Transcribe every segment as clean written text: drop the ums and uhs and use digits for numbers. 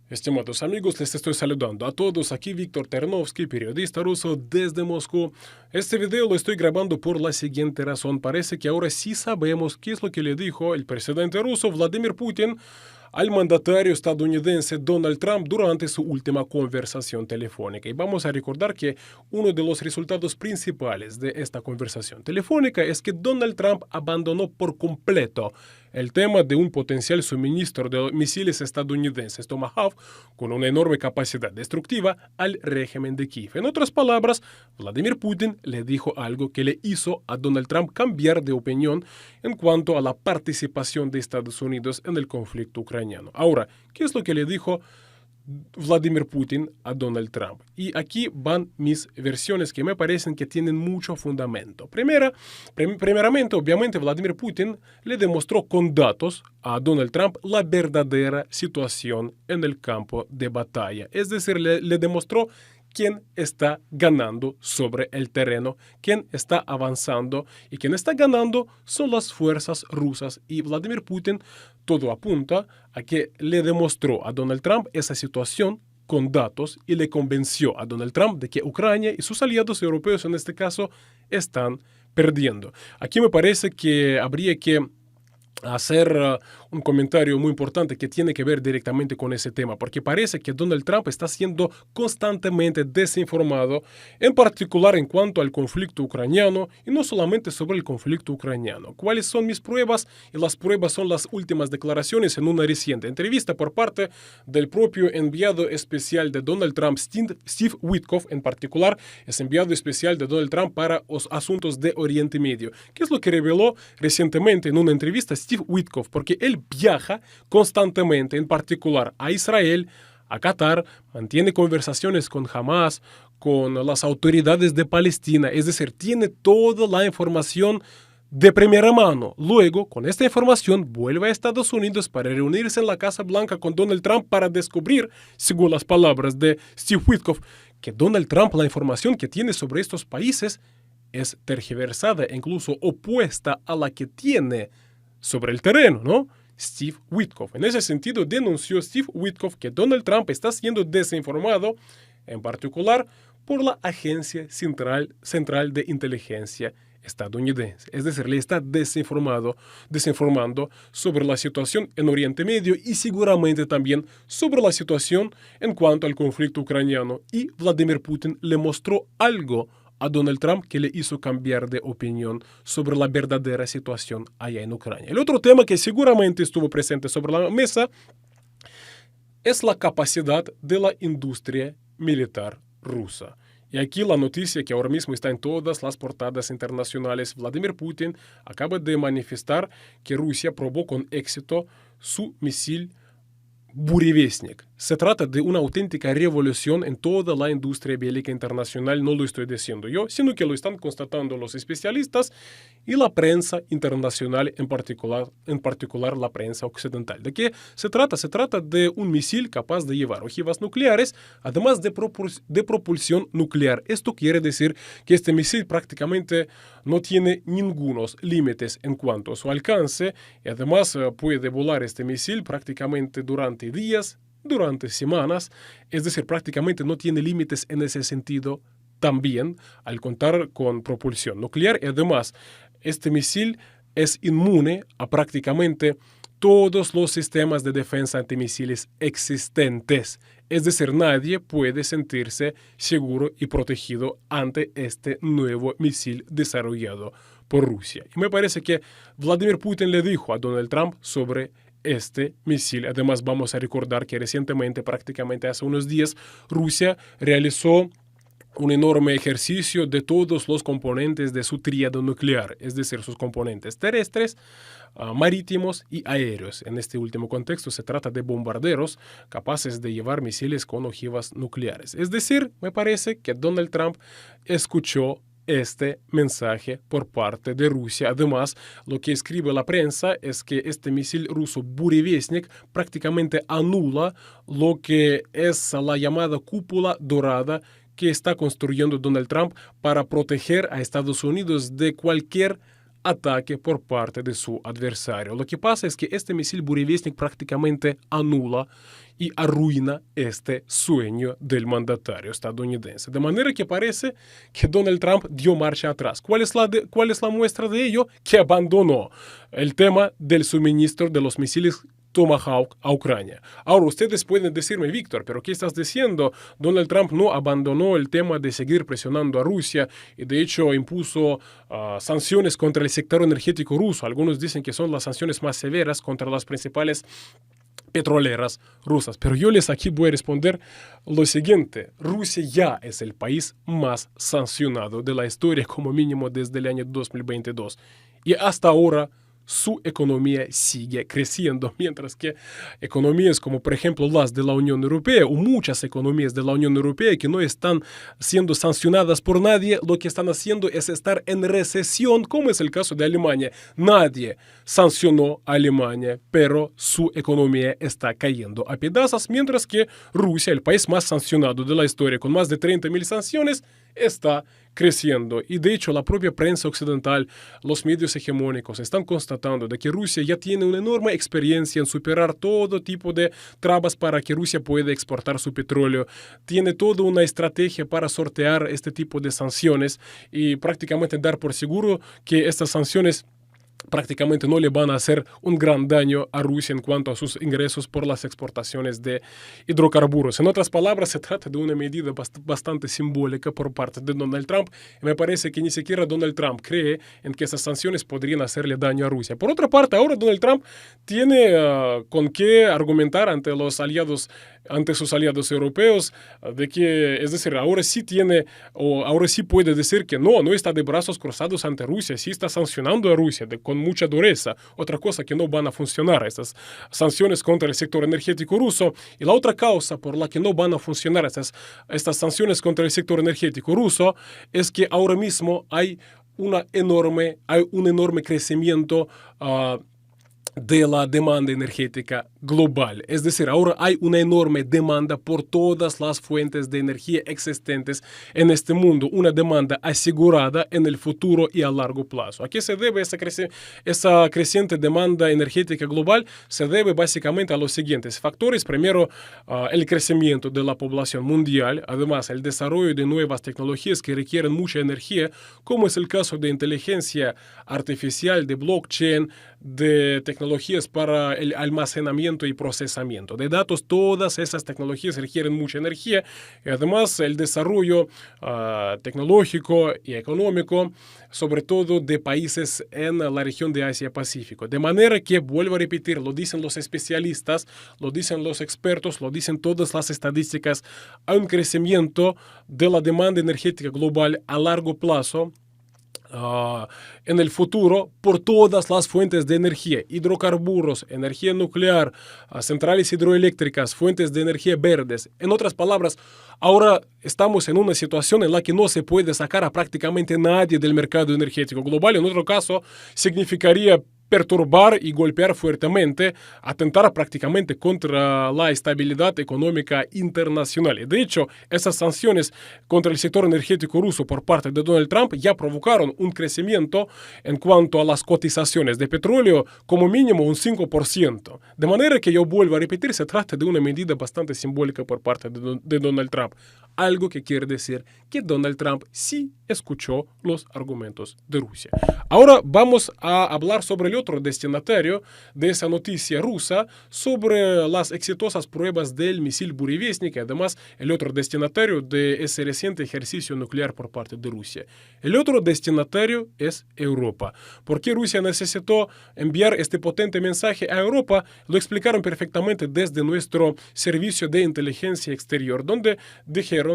Estimados amigos, les estoy saludando a todos. Aquí Víctor Ternovsky, periodista ruso desde Moscú. Este video lo estoy grabando por la siguiente razón. Parece que ahora sí sabemos qué es lo que le dijo el presidente ruso Vladimir Putin al mandatario estadounidense Donald Trump durante su última conversación telefónica. Y vamos a recordar que uno de los resultados principales de esta conversación telefónica es que Donald Trump abandonó por completo el tema de un potencial suministro de misiles estadounidenses Tomahawk con una enorme capacidad destructiva al régimen de Kiev. En otras palabras, Vladimir Putin le dijo algo que le hizo a Donald Trump cambiar de opinión en cuanto a la participación de Estados Unidos en el conflicto ucraniano. Ahora, ¿qué es lo que le dijo Vladimir Putin a Donald Trump? Y aquí van mis versiones que me parecen que tienen mucho fundamento. Primeramente, obviamente, Vladimir Putin le demostró con datos a Donald Trump la verdadera situación en el campo de batalla. Es decir, le demostró quién está ganando sobre el terreno, quién está avanzando, y quien está ganando son las fuerzas rusas. Y Vladimir Putin, todo apunta a que le demostró a Donald Trump esa situación con datos y le convenció a Donald Trump de que Ucrania y sus aliados europeos en este caso están perdiendo. Aquí me parece que habría que hacer un comentario muy importante que tiene que ver directamente con ese tema, porque parece que Donald Trump está siendo constantemente desinformado, en particular en cuanto al conflicto ucraniano, y no solamente sobre el conflicto ucraniano. ¿Cuáles son mis pruebas? Y las pruebas son las últimas declaraciones en una reciente entrevista por parte del propio enviado especial de Donald Trump, Steve Witkoff, en particular, es enviado especial de Donald Trump para los asuntos de Oriente Medio. ¿Qué es lo que reveló recientemente en una entrevista Steve Witkoff? Porque él viaja constantemente, en particular a Israel, a Qatar, mantiene conversaciones con Hamas, con las autoridades de Palestina, es decir, tiene toda la información de primera mano. Luego, con esta información, vuelve a Estados Unidos para reunirse en la Casa Blanca con Donald Trump para descubrir, según las palabras de Steve Witkoff, que Donald Trump, la información que tiene sobre estos países es tergiversada e incluso opuesta a la que tiene sobre el terreno, ¿no? Steve Witkoff. En ese sentido, denunció Steve Witkoff que Donald Trump está siendo desinformado, en particular por la Agencia Central de Inteligencia estadounidense. Es decir, le está desinformando sobre la situación en Oriente Medio y seguramente también sobre la situación en cuanto al conflicto ucraniano. Y Vladimir Putin le mostró algo a Donald Trump que le hizo cambiar de opinión sobre la verdadera situación allá en Ucrania. El otro tema que seguramente estuvo presente sobre la mesa es la capacidad de la industria militar rusa. Y aquí la noticia que ahora mismo está en todas las portadas internacionales: Vladimir Putin acaba de manifestar que Rusia probó con éxito su misil Burevestnik. Se trata de una auténtica revolución en toda la industria bélica internacional, no lo estoy diciendo yo, sino que lo están constatando los especialistas y la prensa internacional, en particular la prensa occidental. ¿De qué se trata? Se trata de un misil capaz de llevar ojivas nucleares, además de propulsión nuclear. Esto quiere decir que este misil prácticamente no tiene ningunos límites en cuanto a su alcance, y además puede volar este misil prácticamente durante días, durante semanas, es decir, prácticamente no tiene límites en ese sentido también al contar con propulsión nuclear. Y además, este misil es inmune a prácticamente todos los sistemas de defensa antimisiles existentes. Es decir, nadie puede sentirse seguro y protegido ante este nuevo misil desarrollado por Rusia. Y me parece que Vladimir Putin le dijo a Donald Trump sobre este misil. Además, vamos a recordar que recientemente, prácticamente hace unos días, Rusia realizó un enorme ejercicio de todos los componentes de su tríada nuclear, es decir, sus componentes terrestres, marítimos y aéreos. En este último contexto se trata de bombarderos capaces de llevar misiles con ojivas nucleares. Es decir, me parece que Donald Trump escuchó este mensaje por parte de Rusia. Además, lo que escribe la prensa es que este misil ruso Burevestnik prácticamente anula lo que es la llamada cúpula dorada que está construyendo Donald Trump para proteger a Estados Unidos de cualquier ataque por parte de su adversario. Lo que pasa es que este misil Burevestnik prácticamente anula y arruina este sueño del mandatario estadounidense. De manera que parece que Donald Trump dio marcha atrás. ¿Cuál es la muestra de ello? Que abandonó el tema del suministro de los misiles Tomahawk a Ucrania. Ahora, ustedes pueden decirme, Víctor, ¿pero qué estás diciendo? Donald Trump no abandonó el tema de seguir presionando a Rusia y de hecho impuso sanciones contra el sector energético ruso. Algunos dicen que son las sanciones más severas contra las principales petroleras rusas. Pero yo les aquí voy a responder lo siguiente. Rusia ya es el país más sancionado de la historia, como mínimo desde el año 2022. Y hasta ahora su economía sigue creciendo, mientras que economías como por ejemplo las de la Unión Europea o muchas economías de la Unión Europea que no están siendo sancionadas por nadie, lo que están haciendo es estar en recesión, como es el caso de Alemania. Nadie sancionó a Alemania, pero su economía está cayendo a pedazos, mientras que Rusia, el país más sancionado de la historia, con más de 30.000 sanciones, está creciendo. Y de hecho la propia prensa occidental, los medios hegemónicos están constatando de que Rusia ya tiene una enorme experiencia en superar todo tipo de trabas para que Rusia pueda exportar su petróleo. Tiene toda una estrategia para sortear este tipo de sanciones y prácticamente dar por seguro que estas sanciones prácticamente no le van a hacer un gran daño a Rusia en cuanto a sus ingresos por las exportaciones de hidrocarburos. En otras palabras, se trata de una medida bastante simbólica por parte de Donald Trump. Y me parece que ni siquiera Donald Trump cree en que esas sanciones podrían hacerle daño a Rusia. Por otra parte, ahora Donald Trump tiene con qué argumentar ante sus aliados europeos, de que, es decir, ahora sí tiene, o ahora sí puede decir que no está de brazos cruzados ante Rusia, sí está sancionando a Rusia con mucha dureza. Otra cosa que no van a funcionar estas sanciones contra el sector energético ruso. Y la otra causa por la que no van a funcionar estas sanciones contra el sector energético ruso es que ahora mismo hay un enorme crecimiento de la demanda energética global. Es decir, ahora hay una enorme demanda por todas las fuentes de energía existentes en este mundo, una demanda asegurada en el futuro y a largo plazo. ¿A qué se debe esa creciente demanda energética global? Se debe básicamente a los siguientes factores. Primero, el crecimiento de la población mundial, además el desarrollo de nuevas tecnologías que requieren mucha energía, como es el caso de inteligencia artificial, de blockchain, de tecnologías para el almacenamiento y procesamiento de datos. Todas esas tecnologías requieren mucha energía y además el desarrollo tecnológico y económico, sobre todo de países en la región de Asia-Pacífico. De manera que, vuelvo a repetir, lo dicen los especialistas, lo dicen los expertos, lo dicen todas las estadísticas, hay un crecimiento de la demanda energética global a largo plazo en el futuro por todas las fuentes de energía, hidrocarburos, energía nuclear, centrales hidroeléctricas, fuentes de energía verdes. En otras palabras, ahora estamos en una situación en la que no se puede sacar a prácticamente nadie del mercado energético global. En otro caso, significaría perturbar y golpear fuertemente, atentar prácticamente contra la estabilidad económica internacional. Y de hecho, esas sanciones contra el sector energético ruso por parte de Donald Trump ya provocaron un crecimiento en cuanto a las cotizaciones de petróleo, como mínimo un 5%. De manera que yo vuelvo a repetir, se trata de una medida bastante simbólica por parte de Donald Trump. Algo que quiere decir que Donald Trump sí escuchó los argumentos de Rusia. Ahora vamos a hablar sobre el otro destinatario de esa noticia rusa, sobre las exitosas pruebas del misil Burevestnik y además el otro destinatario de ese reciente ejercicio nuclear por parte de Rusia. El otro destinatario es Europa. ¿Por qué Rusia necesitó enviar este potente mensaje a Europa? Lo explicaron perfectamente desde nuestro servicio de inteligencia exterior, donde dijeron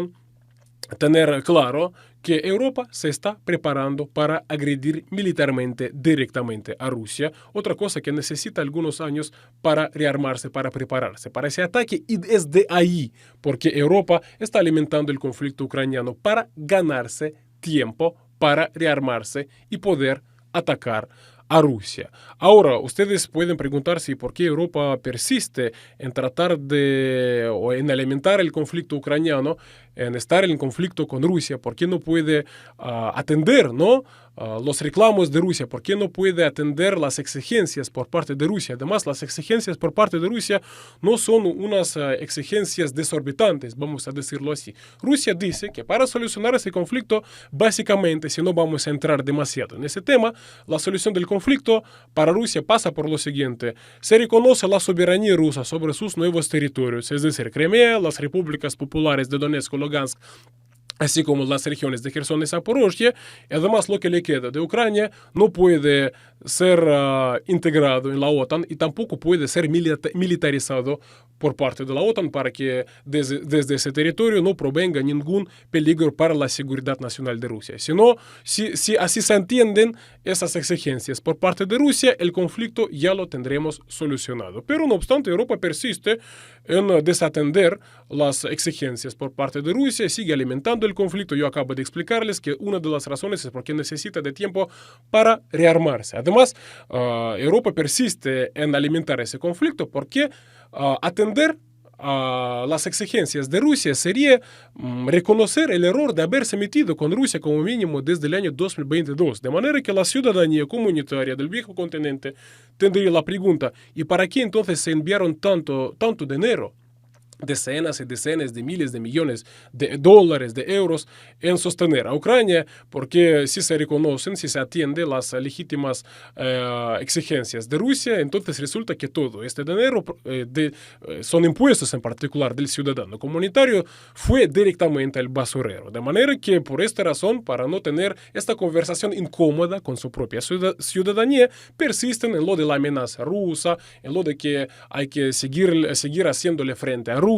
tener claro que Europa se está preparando para agredir militarmente directamente a Rusia, otra cosa que necesita algunos años para rearmarse, para prepararse para ese ataque, y es de ahí porque Europa está alimentando el conflicto ucraniano para ganarse tiempo, para rearmarse y poder atacar a Rusia. Ahora, ustedes pueden preguntarse por qué Europa persiste en tratar o en alimentar el conflicto ucraniano, en estar en conflicto con Rusia, por qué no puede atender, ¿no?, los reclamos de Rusia, por qué no puede atender las exigencias por parte de Rusia. Además, las exigencias por parte de Rusia no son unas exigencias desorbitantes, vamos a decirlo así. Rusia dice que para solucionar ese conflicto, básicamente, si no vamos a entrar demasiado en ese tema, la solución del conflicto para Rusia pasa por lo siguiente: se reconoce la soberanía rusa sobre sus nuevos territorios, es decir, Crimea, las repúblicas populares de Donetsk y Lugansk, así como las regiones de Gerson y Zaporozhye. Y además, lo que le queda de Ucrania no puede ser integrado en la OTAN y tampoco puede ser militarizado por parte de la OTAN, para que desde ese territorio no provenga ningún peligro para la seguridad nacional de Rusia. Si así se entienden esas exigencias por parte de Rusia, el conflicto ya lo tendremos solucionado. Pero no obstante, Europa persiste en desatender las exigencias por parte de Rusia, sigue alimentando el conflicto. Yo acabo de explicarles que una de las razones es porque necesita de tiempo para rearmarse. Además, Europa persiste en alimentar ese conflicto porque atender a las exigencias de Rusia sería reconocer el error de haberse metido con Rusia como mínimo desde el año 2022. De manera que la ciudadanía comunitaria del viejo continente tendría la pregunta: ¿y para qué entonces se enviaron tanto dinero? Decenas y decenas de miles de millones de dólares, de euros, en sostener a Ucrania, porque si se reconocen, si se atienden las legítimas exigencias de Rusia, entonces resulta que todo este dinero son impuestos en particular del ciudadano comunitario, fue directamente al basurero. De manera que por esta razón, para no tener esta conversación incómoda con su propia ciudadanía, persisten en lo de la amenaza rusa, en lo de que hay que seguir haciéndole frente a Rusia,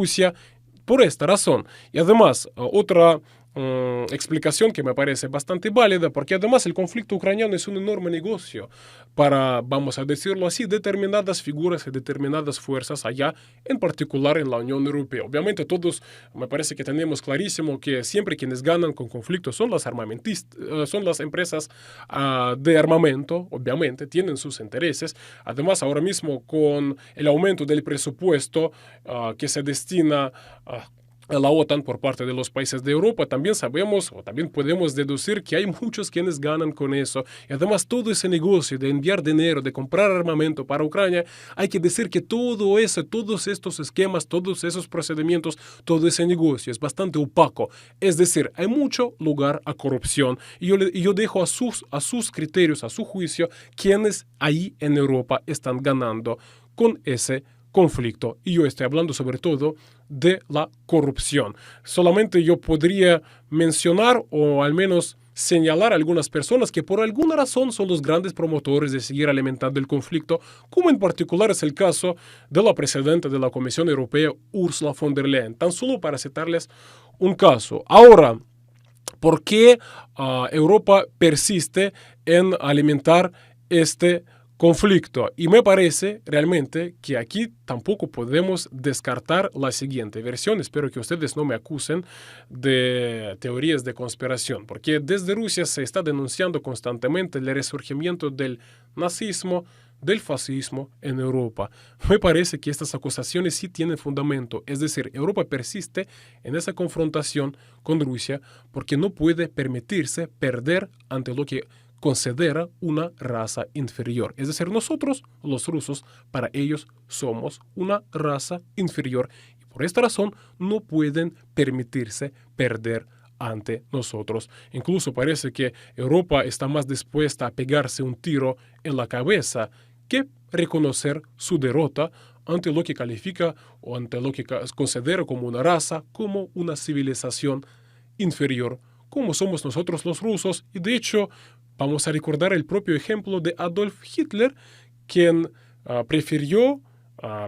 por esta razón. Y además, otra explicación que me parece bastante válida, porque además el conflicto ucraniano es un enorme negocio para, vamos a decirlo así, determinadas figuras y determinadas fuerzas allá, en particular en la Unión Europea. Obviamente todos, me parece que tenemos clarísimo que siempre quienes ganan con conflictos son las armamentistas, son las empresas de armamento. Obviamente tienen sus intereses. Además, ahora mismo con el aumento del presupuesto que se destina a la OTAN por parte de los países de Europa, también sabemos o también podemos deducir que hay muchos quienes ganan con eso. Y además todo ese negocio de enviar dinero, de comprar armamento para Ucrania, hay que decir que todo eso, todos estos esquemas, todos esos procedimientos, todo ese negocio es bastante opaco. Es decir, hay mucho lugar a corrupción. Y yo dejo a sus criterios, a su juicio, quienes ahí en Europa están ganando con ese conflicto. Y yo estoy hablando sobre todo de la corrupción. Solamente yo podría mencionar o al menos señalar a algunas personas que por alguna razón son los grandes promotores de seguir alimentando el conflicto, como en particular es el caso de la presidenta de la Comisión Europea, Ursula von der Leyen. Tan solo para citarles un caso. Ahora, ¿por qué Europa persiste en alimentar este conflicto? Y me parece realmente que aquí tampoco podemos descartar la siguiente versión. Espero que ustedes no me acusen de teorías de conspiración, porque desde Rusia se está denunciando constantemente el resurgimiento del nazismo, del fascismo en Europa. Me parece que estas acusaciones sí tienen fundamento. Es decir, Europa persiste en esa confrontación con Rusia porque no puede permitirse perder ante lo que considera una raza inferior. Es decir, nosotros, los rusos, para ellos somos una raza inferior y por esta razón no pueden permitirse perder ante nosotros. Incluso parece que Europa está más dispuesta a pegarse un tiro en la cabeza que reconocer su derrota ante lo que califica o ante lo que considera como una raza, como una civilización inferior, como somos nosotros los rusos. Y de hecho, vamos a recordar el propio ejemplo de Adolf Hitler, quien prefirió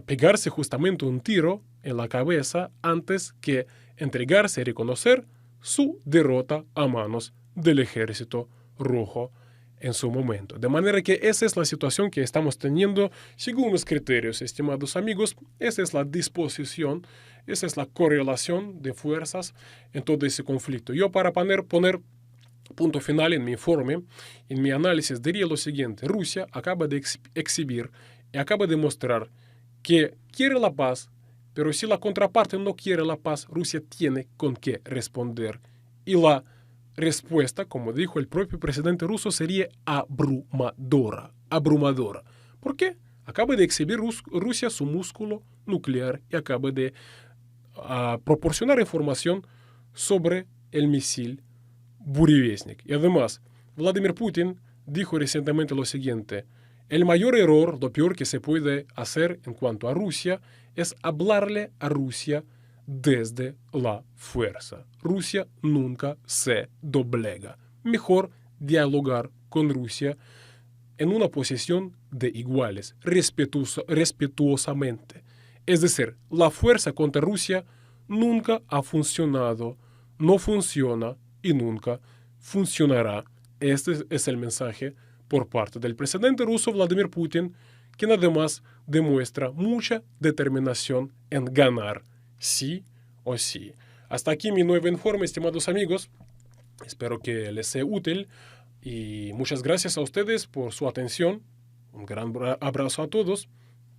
pegarse justamente un tiro en la cabeza antes que entregarse y reconocer su derrota a manos del ejército rojo en su momento. De manera que esa es la situación que estamos teniendo según los criterios, estimados amigos. Esa es la disposición, esa es la correlación de fuerzas en todo ese conflicto. Yo para poner punto final en mi informe, en mi análisis, diría lo siguiente: Rusia acaba de exhibir y acaba de mostrar que quiere la paz, pero si la contraparte no quiere la paz, Rusia tiene con qué responder. Y la respuesta, como dijo el propio presidente ruso, sería abrumadora. Abrumadora. ¿Por qué? Acaba de exhibir Rusia su músculo nuclear y acaba de proporcionar información sobre el misil Burevestnik. Y además, Vladimir Putin dijo recientemente lo siguiente: el mayor error, lo peor que se puede hacer en cuanto a Rusia, es hablarle a Rusia desde la fuerza. Rusia nunca se doblega. Mejor dialogar con Rusia en una posición de iguales, respetuosamente. Es decir, la fuerza contra Rusia nunca ha funcionado, no funciona y nunca funcionará. Este es el mensaje por parte del presidente ruso Vladimir Putin, quien además demuestra mucha determinación en ganar, sí o sí. Hasta aquí mi nuevo informe, estimados amigos. Espero que les sea útil y muchas gracias a ustedes por su atención. Un gran abrazo a todos.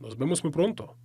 Nos vemos muy pronto.